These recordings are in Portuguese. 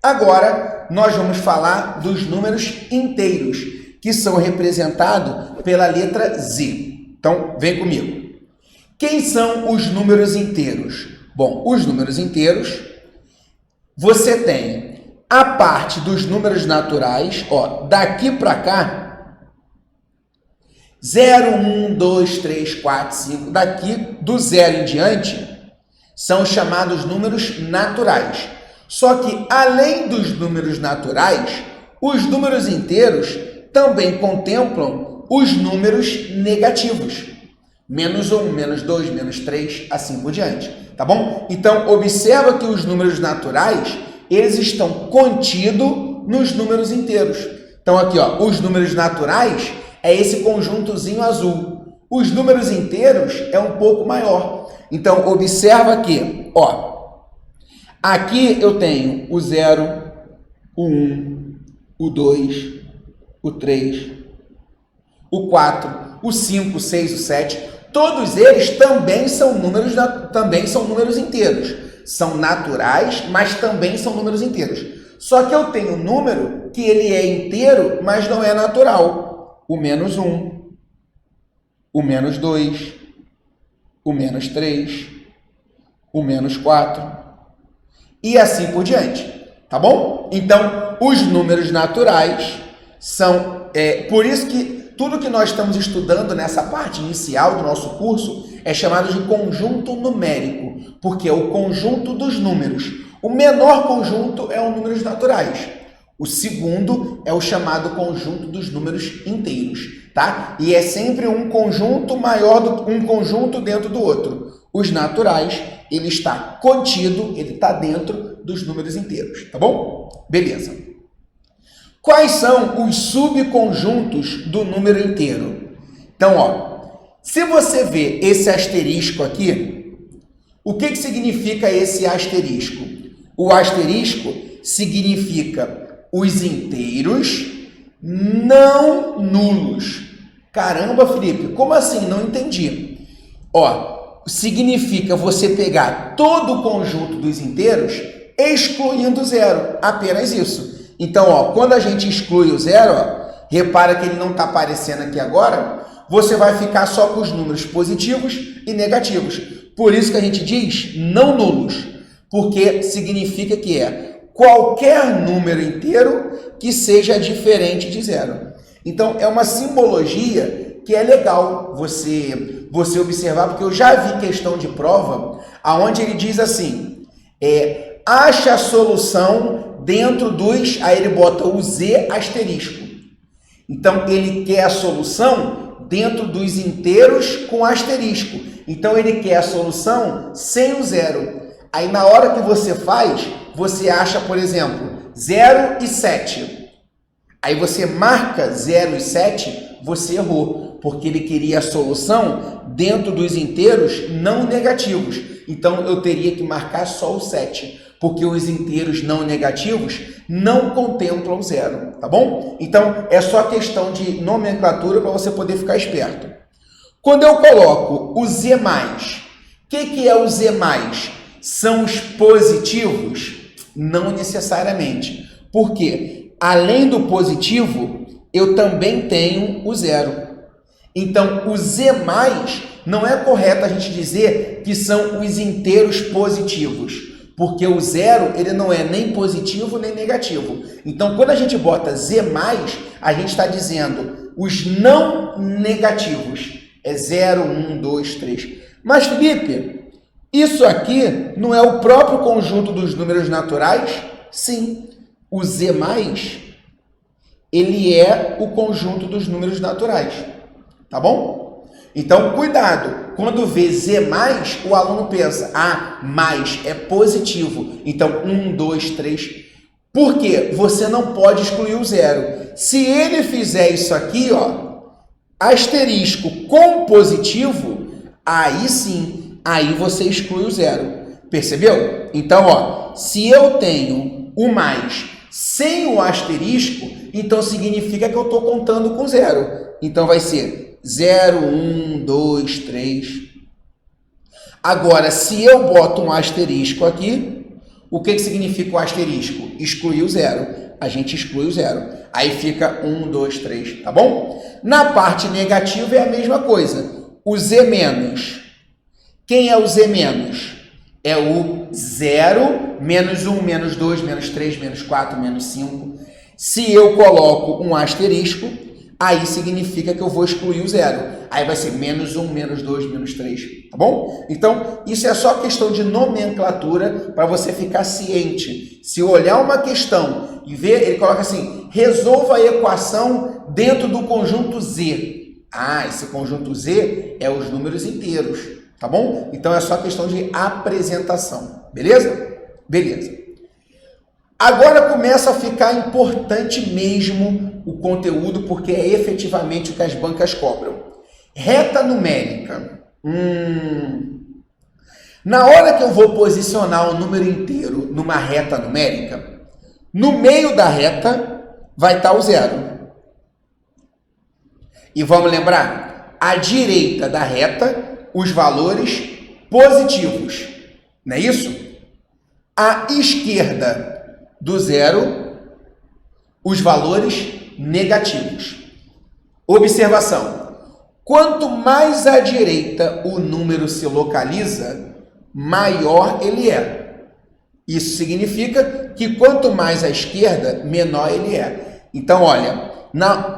Agora, nós vamos falar dos números inteiros, que são representados pela letra Z. Então, vem comigo. Quem são os números inteiros? Bom, os números inteiros, você tem a parte dos números naturais, ó, daqui para cá, 0, 1, 2, 3, 4, 5, daqui do 0 em diante, são chamados números naturais. Só que, além dos números naturais, os números inteiros também contemplam os números negativos. Menos 1, menos 2, menos 3, assim por diante. Tá bom? Então, observa que os números naturais, eles estão contidos nos números inteiros. Então, aqui, ó, os números naturais é esse conjuntozinho azul. Os números inteiros é um pouco maior. Então, observa aqui, ó. Aqui eu tenho o 0, o 1, o 2, o 3, o 4, o 5, o 6, o 7. Todos eles também são números inteiros. São naturais, mas também são números inteiros. Só que eu tenho um número que ele é inteiro, mas não é natural. O menos 1, o menos 2, o menos 3, o menos 4 e assim por diante. Tá bom? Então, os números naturais são... por isso que tudo que nós estamos estudando nessa parte inicial do nosso curso é chamado de conjunto numérico, porque é o conjunto dos números. O menor conjunto é os números naturais. O segundo é o chamado conjunto dos números inteiros, tá? E é sempre um conjunto maior do um conjunto dentro do outro. Os naturais, ele está contido, ele está dentro dos números inteiros, tá bom? Beleza. Quais são os subconjuntos do número inteiro? Então, ó, se você vê esse asterisco aqui, o que significa esse asterisco? O asterisco significa os inteiros não nulos. Caramba, Felipe, como assim? Não entendi. Ó, significa você pegar todo o conjunto dos inteiros excluindo o zero, apenas isso. Então, ó, quando a gente exclui o zero, ó, repara que ele não está aparecendo aqui agora, você vai ficar só com os números positivos e negativos. Por isso que a gente diz não nulos, porque significa que é qualquer número inteiro que seja diferente de zero. Então, é uma simbologia que é legal você observar, porque eu já vi questão de prova onde ele diz assim, acha a solução dentro dos... Aí ele bota o Z asterisco. Então, ele quer a solução dentro dos inteiros com asterisco. Então, ele quer a solução sem o zero. Aí, na hora que você faz, você acha, por exemplo, 0 e 7. Aí, você marca 0 e 7, você errou, porque ele queria a solução dentro dos inteiros não negativos. Então, eu teria que marcar só o 7, porque os inteiros não negativos não contemplam zero, tá bom? Então, é só questão de nomenclatura para você poder ficar esperto. Quando eu coloco o Z+, o que é o Z+? São os positivos? Não necessariamente. Por quê? Além do positivo, eu também tenho o zero. Então, o Z+, não é correto a gente dizer que são os inteiros positivos, porque o zero, ele não é nem positivo nem negativo. Então, quando a gente bota Z+, a gente está dizendo os não negativos. É 0, 1, 2, 3. Mas, Felipe, isso aqui não é o próprio conjunto dos números naturais? Sim. O Z+, ele é o conjunto dos números naturais. Tá bom? Então, cuidado. Quando vê Z+, o aluno pensa, mais é positivo. Então, 1, 2, 3. Por quê? Você não pode excluir o zero. Se ele fizer isso aqui, ó, asterisco com positivo, aí sim, aí você exclui o zero. Percebeu? Então, ó, se eu tenho o mais sem o asterisco, então significa que eu estou contando com zero. Então, vai ser 0, 1, 2, 3. Agora, se eu boto um asterisco aqui, O que significa o asterisco? Excluir o zero. A gente exclui o zero. Aí fica 1, 2, 3, tá bom? Na parte negativa é a mesma coisa. O Z menos. Quem é o Z menos? É o 0, menos 1, menos 2, menos 3, menos 4, menos 5. Se eu coloco um asterisco, aí significa que eu vou excluir o zero. Aí vai ser menos 1, menos 2, menos 3, tá bom? Então, isso é só questão de nomenclatura para você ficar ciente. Se olhar uma questão e ver, ele coloca assim, resolva a equação dentro do conjunto Z. Ah, esse conjunto Z é os números inteiros, tá bom? Então, é só questão de apresentação, beleza? Beleza. Agora começa a ficar importante mesmo o conteúdo, porque é efetivamente o que as bancas cobram. Reta numérica. Na hora que eu vou posicionar um número inteiro numa reta numérica, no meio da reta vai estar o zero. E vamos lembrar, à direita da reta, os valores positivos. Não é isso? À esquerda do zero, os valores negativos. Observação. Quanto mais à direita o número se localiza, maior ele é. Isso significa que quanto mais à esquerda, menor ele é. Então, olha,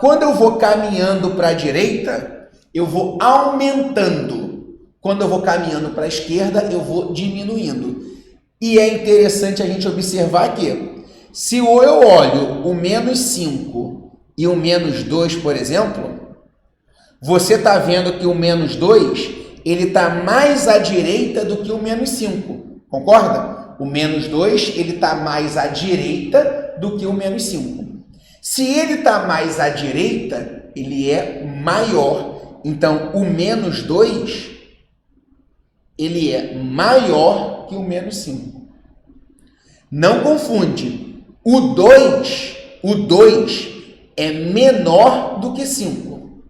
quando eu vou caminhando para a direita, eu vou aumentando. Quando eu vou caminhando para a esquerda, eu vou diminuindo. E é interessante a gente observar que, se eu olho o menos 5 e o menos 2, por exemplo, você está vendo que o menos 2, ele está mais à direita do que o menos 5. Concorda? O menos 2, ele está mais à direita do que o menos 5. Se ele está mais à direita, ele é maior. Então, o menos 2, ele é maior que o menos 5. Não confunde. O 2 é menor do que 5.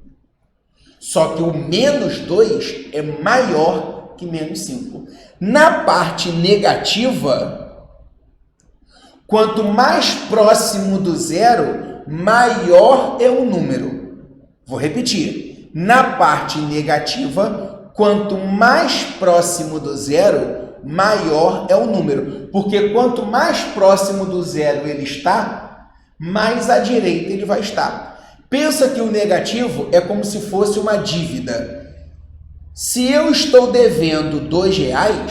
Só que o menos 2 é maior que menos 5. Na parte negativa, quanto mais próximo do zero, maior é o número. Vou repetir. Na parte negativa, quanto mais próximo do zero, maior é o número. Porque quanto mais próximo do zero ele está, mais à direita ele vai estar. Pensa que o negativo é como se fosse uma dívida. Se eu estou devendo R$2,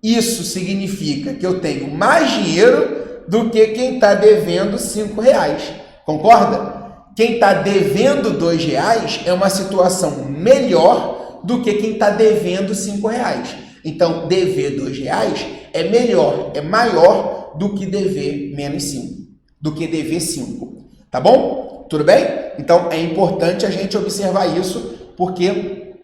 isso significa que eu tenho mais dinheiro do que quem está devendo R$5. Concorda? Quem está devendo R$2 é uma situação melhor do que quem está devendo R$5. Então, dever R$2 é melhor, é maior do que dever menos 5, do que dever 5. Tá bom? Tudo bem? Então, é importante a gente observar isso, porque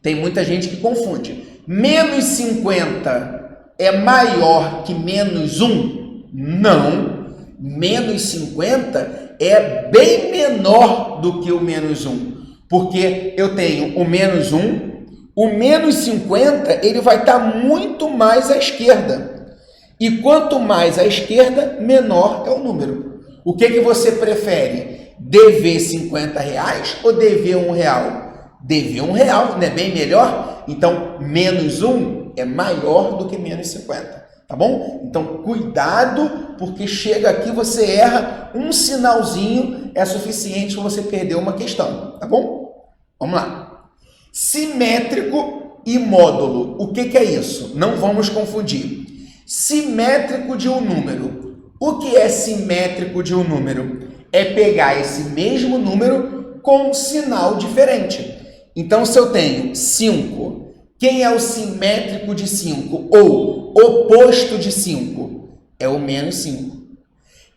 tem muita gente que confunde. Menos 50 é maior que menos 1? Não. Menos 50 é bem menor do que o menos 1. Porque eu tenho o menos 1, o menos 50 ele vai estar muito mais à esquerda. E quanto mais à esquerda, menor é o número. O que você prefere? Dever R$50 ou dever R$1? Dever R$1, não é bem melhor? Então, menos 1 é maior do que menos 50, tá bom? Então, cuidado, porque chega aqui, você erra, um sinalzinho é suficiente para você perder uma questão, tá bom? Vamos lá. Simétrico e módulo. O que é isso? Não vamos confundir. Simétrico de um número. O que é simétrico de um número? É pegar esse mesmo número com um sinal diferente. Então, se eu tenho 5, quem é o simétrico de 5? Ou oposto de 5? É o menos 5.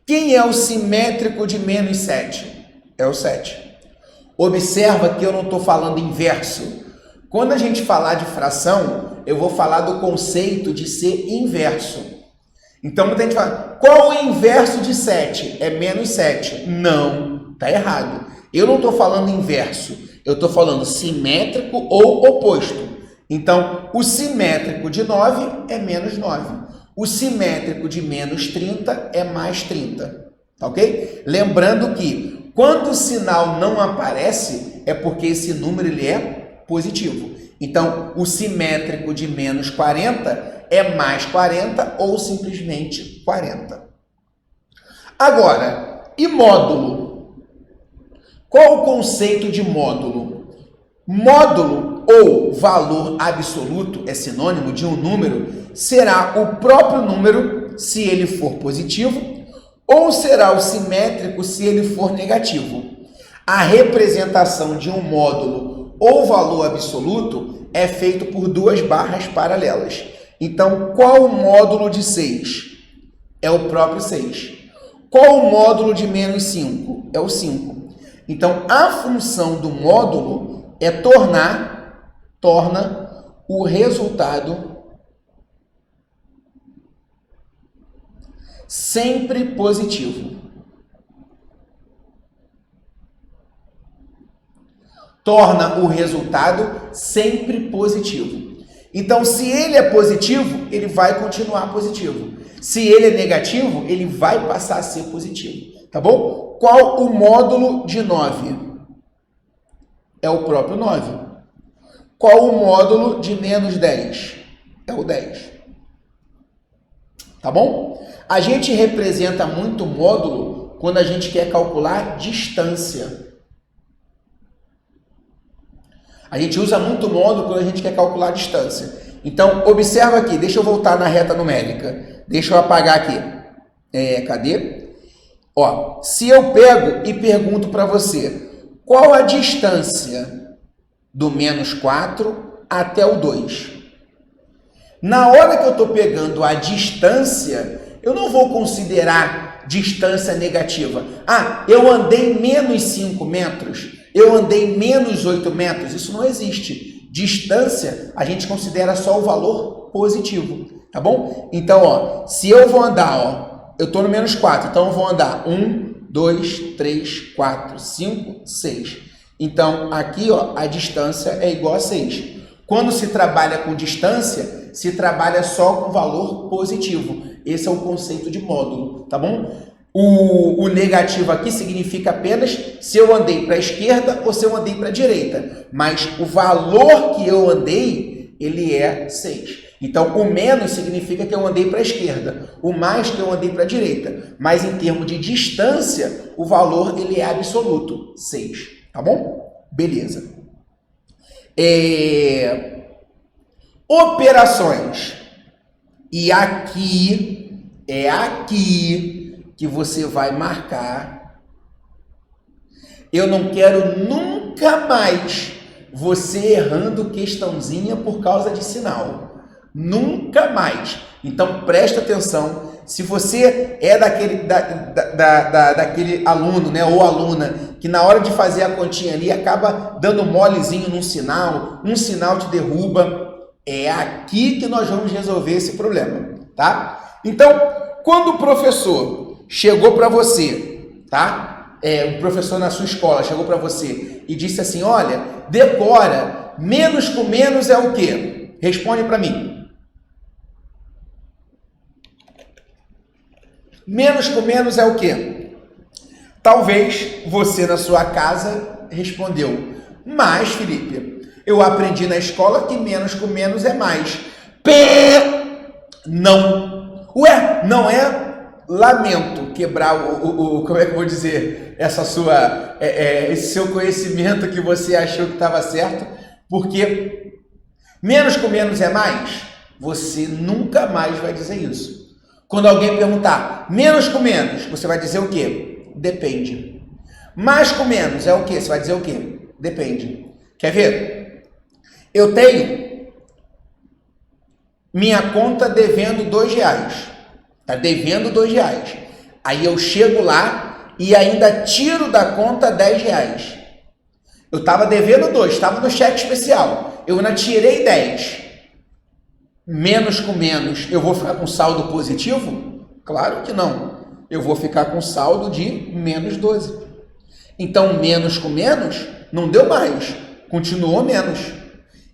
Quem é o simétrico de menos 7? É o 7. Observa que eu não estou falando inverso. Quando a gente falar de fração, eu vou falar do conceito de ser inverso. Então, muita gente fala, qual o inverso de 7? É menos 7. Não, está errado. Eu não estou falando inverso, eu estou falando simétrico ou oposto. Então, o simétrico de 9 é menos 9. O simétrico de menos 30 é mais 30, tá ok? Lembrando que quando o sinal não aparece, é porque esse número ele é positivo. Então, o simétrico de menos 40 é mais 40 ou simplesmente 40. Agora, e módulo? Qual o conceito de módulo? Módulo ou valor absoluto é sinônimo de um número, será o próprio número se ele for positivo ou será o simétrico se ele for negativo. A representação de um módulo ou valor absoluto é feito por duas barras paralelas. Então, qual o módulo de 6? É o próprio 6. Qual o módulo de menos 5? É o 5. Então, a função do módulo é torna o resultado sempre positivo. Torna o resultado sempre positivo. Então, se ele é positivo, ele vai continuar positivo. Se ele é negativo, ele vai passar a ser positivo. Tá bom? Qual o módulo de 9? É o próprio 9. Qual o módulo de menos 10? É o 10. Tá bom? A gente representa muito módulo quando a gente quer calcular distância. A gente usa muito módulo quando a gente quer calcular distância. Então, observa aqui, deixa eu voltar na reta numérica. Deixa eu apagar aqui. Cadê? Ó, se eu pego e pergunto para você, qual a distância do menos 4 até o 2? Na hora que eu estou pegando a distância, eu não vou considerar distância negativa. Ah, eu andei menos 5 metros, eu andei menos 8 metros. Isso não existe. Distância, a gente considera só o valor positivo, tá bom? Então, ó, se eu vou andar, ó, eu estou no menos 4, então eu vou andar 1, 2, 3, 4, 5, 6. Então, aqui, ó, a distância é igual a 6. Quando se trabalha com distância, se trabalha só com valor positivo. Esse é o conceito de módulo, tá bom? O negativo aqui significa apenas se eu andei para a esquerda ou se eu andei para a direita. Mas o valor que eu andei, ele é 6. Então, o menos significa que eu andei para a esquerda, o mais que eu andei para a direita. Mas em termos de distância, o valor ele é absoluto, 6. Tá bom? Beleza. Operações. E aqui, é aqui que você vai marcar. Eu não quero nunca mais você errando questãozinha por causa de sinal. Nunca mais. Então, presta atenção. Se você é daquele aluno, né, ou aluna, que na hora de fazer a continha ali acaba dando molezinho num sinal, um sinal te derruba, é aqui que nós vamos resolver esse problema, tá? Então, quando o professor chegou para você, tá? O professor na sua escola chegou para você e disse assim, olha, decora, menos com menos é o quê? Responde para mim. Menos com menos é o quê? Talvez você na sua casa respondeu, mas, Felipe, eu aprendi na escola que menos com menos é mais. Não. Ué, não é? Lamento quebrar como é que eu vou dizer, esse seu conhecimento que você achou que estava certo, porque menos com menos é mais? Você nunca mais vai dizer isso. Quando alguém perguntar menos com menos, você vai dizer o quê? Depende. Mais com menos é o quê? Você vai dizer o quê? Depende. Quer ver? Eu tenho minha conta devendo R$2. Tá devendo R$2. Aí eu chego lá e ainda tiro da conta R$10. Eu estava devendo 2, estava no cheque especial. Eu ainda tirei 10. Menos com menos, eu vou ficar com saldo positivo? Claro que não. Eu vou ficar com saldo de menos 12. Então, menos com menos não deu mais. Continuou menos.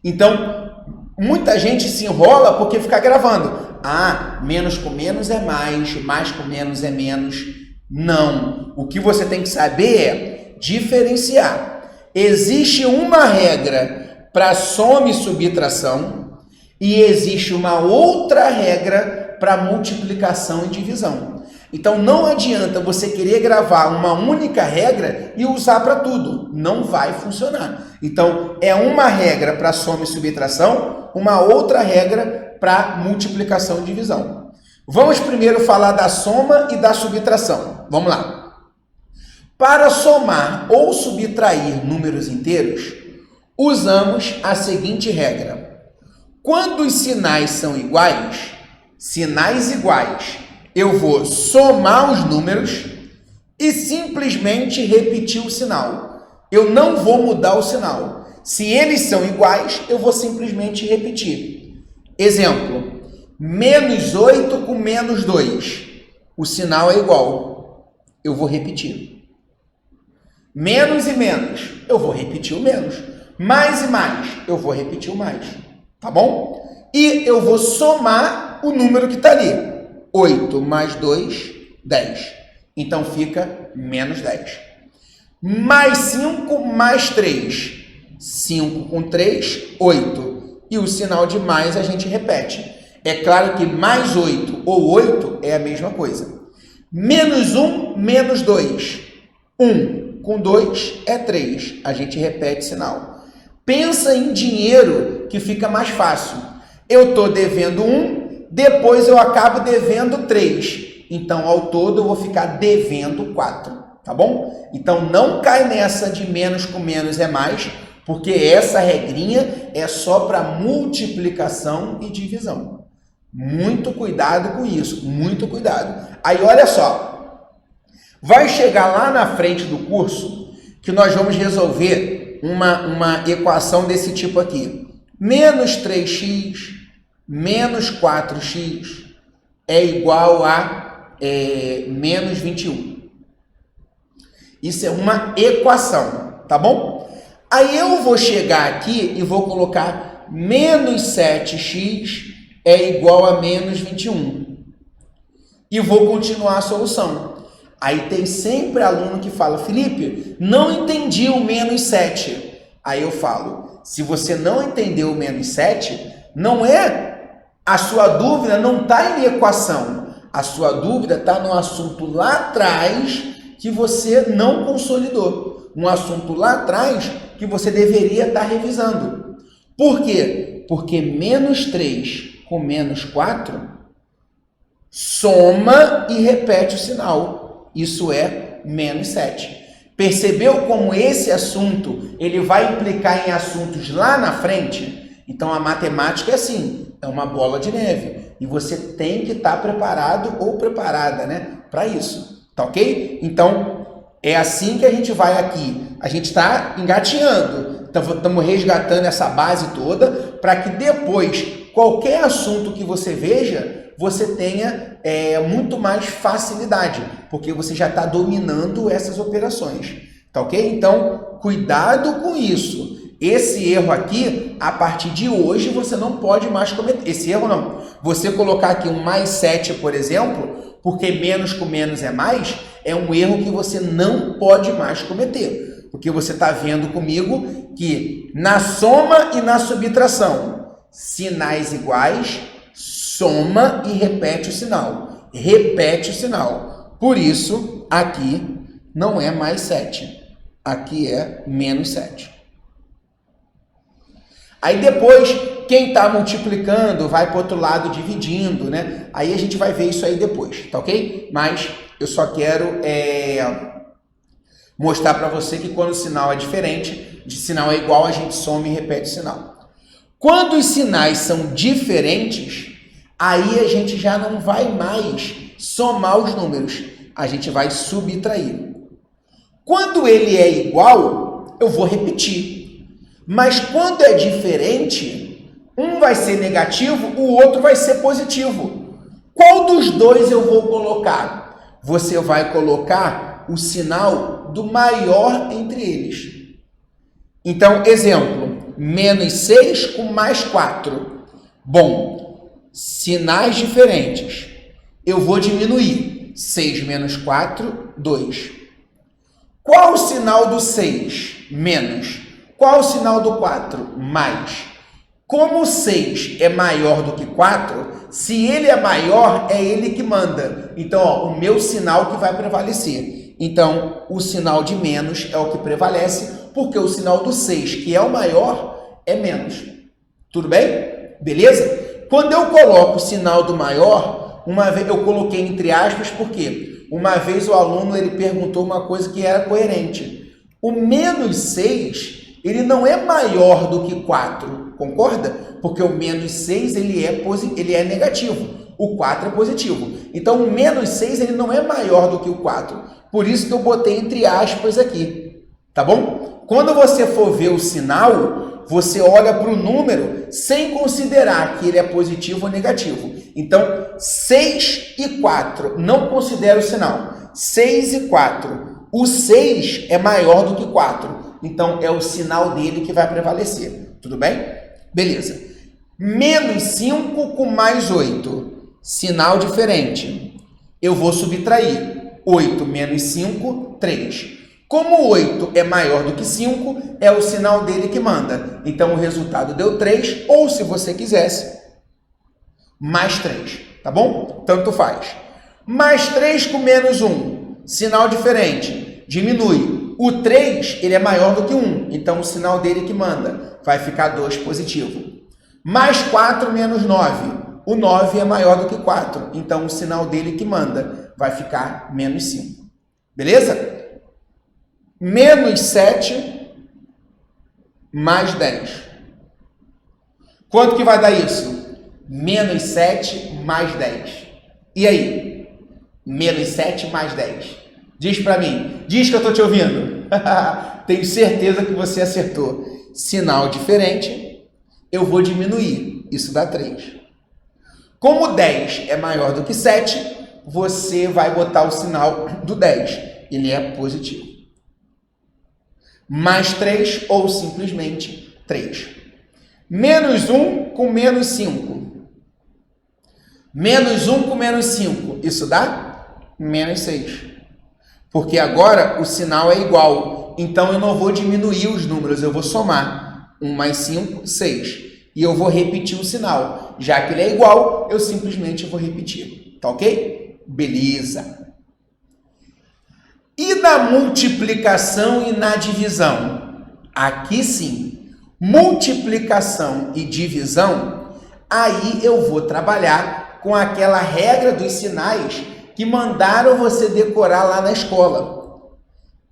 Então, muita gente se enrola porque fica gravando. Ah, menos com menos é mais com menos é menos. Não. O que você tem que saber é diferenciar. Existe uma regra para soma e subtração e existe uma outra regra para multiplicação e divisão. Então não adianta você querer gravar uma única regra e usar para tudo. Não vai funcionar. Então é uma regra para soma e subtração, uma outra regra para multiplicação e divisão. Vamos primeiro falar da soma e da subtração. Vamos lá. Para somar ou subtrair números inteiros, usamos a seguinte regra. Quando os sinais são iguais, eu vou somar os números e simplesmente repetir o sinal. Eu não vou mudar o sinal. Se eles são iguais, eu vou simplesmente repetir. Exemplo, menos 8 com menos 2. O sinal é igual. Eu vou repetir. Menos e menos, eu vou repetir o menos. Mais e mais, eu vou repetir o mais. Tá bom? E eu vou somar o número que está ali. 8 mais 2, 10. Então fica menos 10. Mais 5 mais 3. 5 com 3, 8. E o sinal de mais a gente repete. É claro que mais 8 ou 8 é a mesma coisa. Menos 1, menos 2. 1 com 2 é 3. A gente repete o sinal. Pensa em dinheiro que fica mais fácil. Eu estou devendo 1, depois eu acabo devendo 3. Então, ao todo, eu vou ficar devendo 4. Tá bom? Então, não cai nessa de menos com menos é mais, porque essa regrinha é só para multiplicação e divisão. Muito cuidado com isso, muito cuidado. Aí, olha só. Vai chegar lá na frente do curso que nós vamos resolver uma equação desse tipo aqui. Menos 3x menos 4x é igual a menos 21. Isso é uma equação, tá bom? Aí eu vou chegar aqui e vou colocar menos 7x é igual a menos 21. E vou continuar a solução. Aí tem sempre aluno que fala, Felipe, não entendi o menos 7. Aí eu falo, se você não entendeu o menos 7, não é a sua dúvida, não está em equação. A sua dúvida está no assunto lá atrás que você não consolidou. Um assunto lá atrás que você deveria estar revisando. Por quê? Porque menos 3 com menos 4 soma e repete o sinal. Isso é menos 7. Percebeu como esse assunto ele vai implicar em assuntos lá na frente? Então a matemática é assim, é uma bola de neve. E você tem que estar preparado ou preparada, né, para isso. Tá ok? Então é assim que a gente vai aqui. A gente está engateando. Estamos resgatando essa base toda para que depois, qualquer assunto que você veja, você tenha muito mais facilidade, porque você já está dominando essas operações, tá ok? Então, cuidado com isso. Esse erro aqui, a partir de hoje, você não pode mais cometer. Esse erro não. Você colocar aqui um mais 7, por exemplo, porque menos com menos é mais, é um erro que você não pode mais cometer. Porque você está vendo comigo que na soma e na subtração, sinais iguais, soma e repete o sinal. Repete o sinal. Por isso, aqui não é mais 7. Aqui é menos 7. Aí depois, quem está multiplicando vai para o outro lado dividindo, né? Aí a gente vai ver isso aí depois, tá ok? Mas eu só quero mostrar para você que quando o sinal é diferente, de sinal é igual, a gente soma e repete o sinal. Quando os sinais são diferentes, aí a gente já não vai mais somar os números, a gente vai subtrair. Quando ele é igual, eu vou repetir. Mas quando é diferente, um vai ser negativo, o outro vai ser positivo. Qual dos dois eu vou colocar? Você vai colocar o sinal do maior entre eles. Então, exemplo, menos 6 com mais 4. Bom, sinais diferentes. Eu vou diminuir. 6 menos 4, 2. Qual o sinal do 6? Menos. Qual o sinal do 4? Mais. Como o 6 é maior do que 4, se ele é maior, é ele que manda. Então, ó, o meu sinal que vai prevalecer. Então, o sinal de menos é o que prevalece, porque o sinal do 6, que é o maior, é menos. Tudo bem? Beleza? Quando eu coloco o sinal do maior, uma vez eu coloquei entre aspas, porque uma vez o aluno ele perguntou uma coisa que era coerente. O menos 6, ele não é maior do que 4, concorda? Porque o menos 6 ele é negativo, o 4 é positivo. Então, o menos 6 ele não é maior do que o 4. Por isso que eu botei entre aspas aqui, tá bom? Quando você for ver o sinal, você olha para o número sem considerar que ele é positivo ou negativo. Então, 6 e 4, não considera o sinal. 6 e 4. O 6 é maior do que 4. Então, é o sinal dele que vai prevalecer. Tudo bem? Beleza. Menos 5 com mais 8. Sinal diferente. Eu vou subtrair. 8 menos 5, 3. Como 8 é maior do que 5, é o sinal dele que manda. Então, o resultado deu 3, ou se você quisesse, mais 3. Tá bom? Tanto faz. Mais 3 com menos 1. Sinal diferente. Diminui. O 3, ele é maior do que 1. Então, o sinal dele que manda. Vai ficar 2 positivo. Mais 4 menos 9. O 9 é maior do que 4. Então, o sinal dele que manda vai ficar menos 5. Beleza? Menos 7 mais 10. Quanto que vai dar isso? Menos 7 mais 10. E aí? Menos 7 mais 10. Diz para mim. Diz que eu estou te ouvindo. Tenho certeza que você acertou. Sinal diferente. Eu vou diminuir. Isso dá 3. Como 10 é maior do que 7, você vai botar o sinal do 10. Ele é positivo. Mais 3 ou simplesmente 3. Menos 1 com menos 5. Menos 1 com menos 5. Isso dá? Menos 6. Porque agora o sinal é igual. Então eu não vou diminuir os números, eu vou somar. 1 mais 5, 6. E eu vou repetir o sinal. Já que ele é igual, eu simplesmente vou repetir. Tá ok? Beleza. E na multiplicação e na divisão? Aqui sim. Multiplicação e divisão, aí eu vou trabalhar com aquela regra dos sinais que mandaram você decorar lá na escola.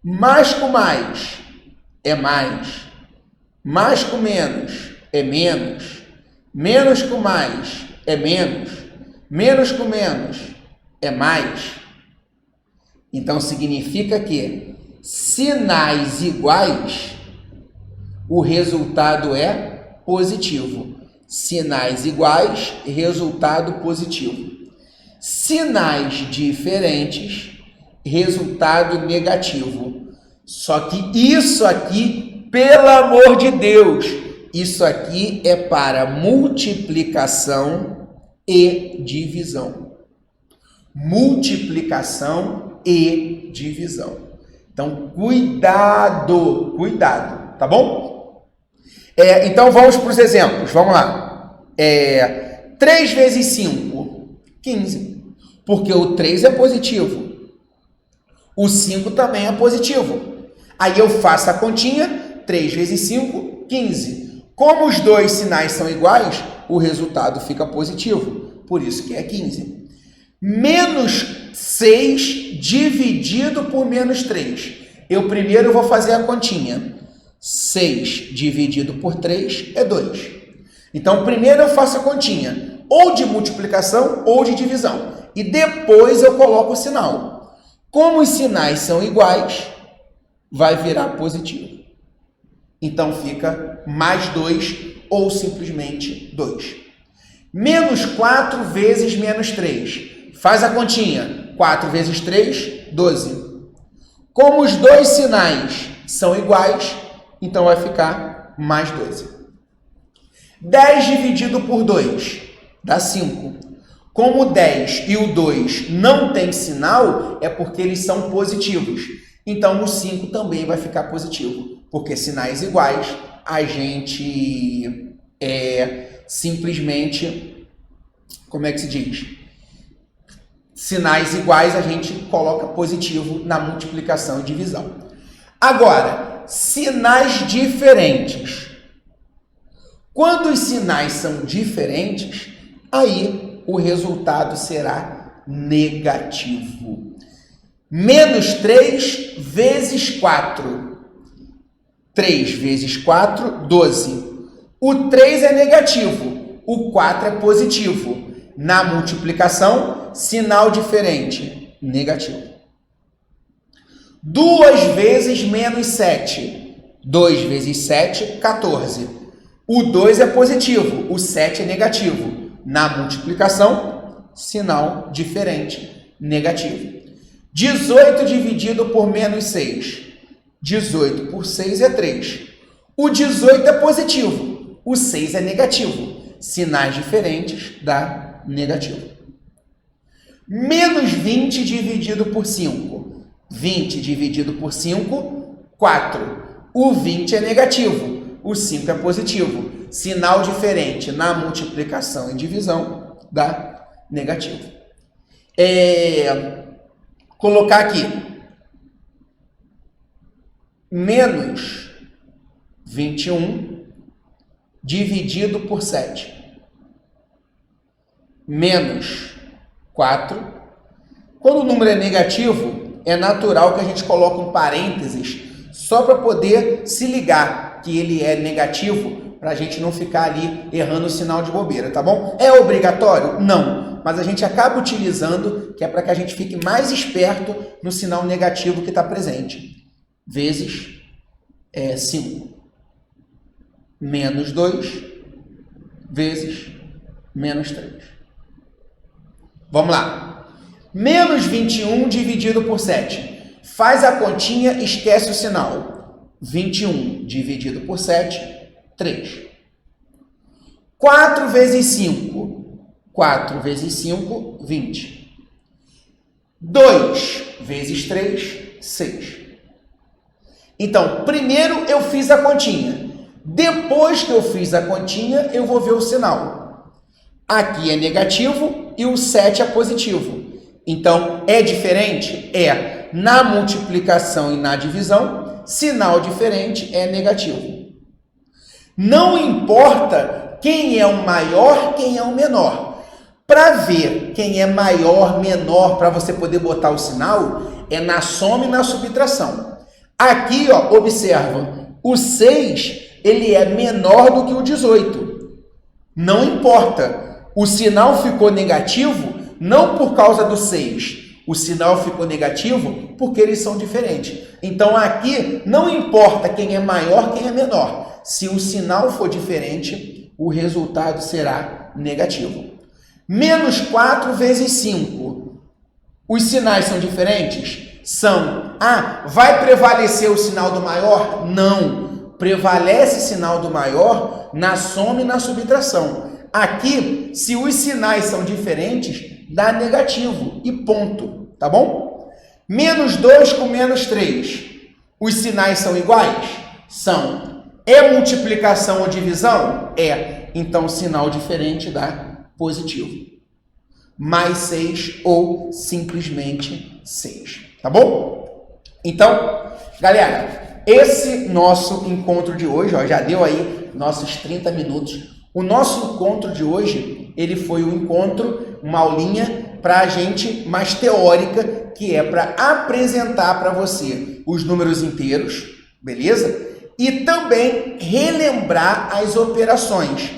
Mais com mais é mais. Mais com menos é menos. Menos com mais é menos. Menos com menos é mais. Então, significa que sinais iguais, o resultado é positivo. Sinais iguais, resultado positivo. Sinais diferentes, resultado negativo. Só que isso aqui, pelo amor de Deus, isso aqui é para multiplicação e divisão. Multiplicação e divisão. Então, cuidado, tá bom? Então, vamos para os exemplos. Vamos lá. 3 vezes 5, 15. Porque o 3 é positivo. O 5 também é positivo. Aí eu faço a continha, 3 vezes 5, 15. Como os dois sinais são iguais, o resultado fica positivo. Por isso que é 15. Menos 6 dividido por menos 3. Eu primeiro vou fazer a continha. 6 dividido por 3 é 2. Então, primeiro eu faço a continha, ou de multiplicação ou de divisão. E depois eu coloco o sinal. Como os sinais são iguais, vai virar positivo. Então, fica mais 2 ou simplesmente 2. Menos 4 vezes menos 3. Faz a continha. 4 vezes 3, 12. Como os dois sinais são iguais, então vai ficar mais 12. 10 dividido por 2. dá 5. Como o 10 e o 2 não tem sinal, é porque eles são positivos. Então, o 5 também vai ficar positivo, porque sinais iguais, a gente simplesmente, como é que se diz? Sinais iguais a gente coloca positivo na multiplicação e divisão. Agora, sinais diferentes. Quando os sinais são diferentes, aí o resultado será negativo. Menos 3 vezes 4. 3 vezes 4, 12. O 3 é negativo, o 4 é positivo. Na multiplicação, sinal diferente, negativo. 2 vezes menos 7. 2 vezes 7, 14. O 2 é positivo, o 7 é negativo. Na multiplicação, sinal diferente, negativo. 18 dividido por menos 6. 18 por 6 é 3. O 18 é positivo, o 6 é negativo. Sinais diferentes dá negativo. Menos 20 dividido por 5. 20 dividido por 5, 4. O 20 é negativo, o 5 é positivo. Sinal diferente na multiplicação e divisão dá negativo. Colocar aqui. Menos 21 dividido por 7. Menos 4. Quando o número é negativo, é natural que a gente coloque um parênteses só para poder se ligar que ele é negativo, para a gente não ficar ali errando o sinal de bobeira, tá bom? É obrigatório? Não. Mas a gente acaba utilizando, que é para que a gente fique mais esperto no sinal negativo que está presente. Vezes 5. Menos 2 vezes menos 3. Vamos lá. Menos 21 dividido por 7. Faz a continha, esquece o sinal. 21 dividido por 7, 3. 4 vezes 5. 4 vezes 5, 20. 2 vezes 3, 6. Então, primeiro eu fiz a continha. Depois que eu fiz a continha, eu vou ver o sinal. Aqui é negativo e o 7 é positivo. Então, é diferente? É. Na multiplicação e na divisão, sinal diferente é negativo. Não importa quem é o maior, quem é o menor. Para ver quem é maior, menor, para você poder botar o sinal, é na soma e na subtração. Aqui, ó, observa, o 6, ele é menor do que o 18. Não importa. O sinal ficou negativo não por causa do 6. O sinal ficou negativo porque eles são diferentes. Então, aqui, não importa quem é maior, quem é menor. Se o sinal for diferente, o resultado será negativo. Menos 4 vezes 5. Os sinais são diferentes? São. Vai prevalecer o sinal do maior? Não. Prevalece o sinal do maior na soma e na subtração. Aqui, se os sinais são diferentes, dá negativo e ponto, tá bom? Menos 2 com menos 3. Os sinais são iguais? São. É multiplicação ou divisão? É. Então, sinal diferente dá positivo. Mais 6 ou simplesmente 6. Tá bom? Então, galera, esse nosso encontro de hoje, ó, já deu aí nossos 30 minutos. O nosso encontro de hoje, ele foi um encontro, uma aulinha para a gente mais teórica, que é para apresentar para você os números inteiros, beleza? E também relembrar as operações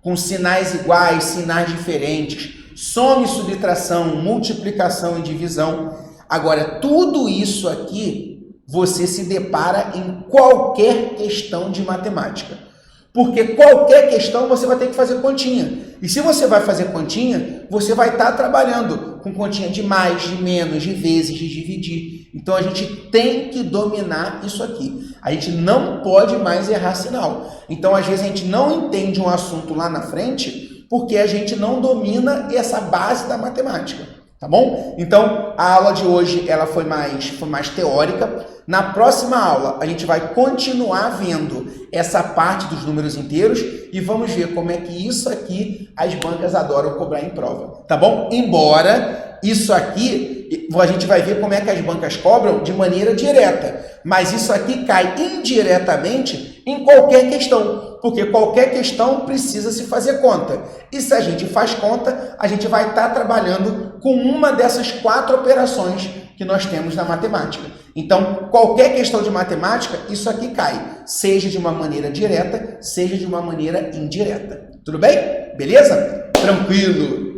com sinais iguais, sinais diferentes, soma e subtração, multiplicação e divisão. Agora, tudo isso aqui você se depara em qualquer questão de matemática. Porque qualquer questão você vai ter que fazer continha. E se você vai fazer continha, você vai estar trabalhando com continha de mais, de menos, de vezes, de dividir. Então, a gente tem que dominar isso aqui. A gente não pode mais errar sinal. Então, às vezes, a gente não entende um assunto lá na frente, porque a gente não domina essa base da matemática, tá bom? Então, a aula de hoje ela foi mais teórica. Na próxima aula, a gente vai continuar vendo essa parte dos números inteiros e vamos ver como é que isso aqui as bancas adoram cobrar em prova, tá bom? Embora isso aqui, a gente vai ver como é que as bancas cobram de maneira direta, mas isso aqui cai indiretamente em qualquer questão, porque qualquer questão precisa se fazer conta. E se a gente faz conta, a gente vai estar trabalhando com uma dessas 4 operações que nós temos na matemática. Então, qualquer questão de matemática, isso aqui cai, seja de uma maneira direta, seja de uma maneira indireta. Tudo bem? Beleza? Tranquilo!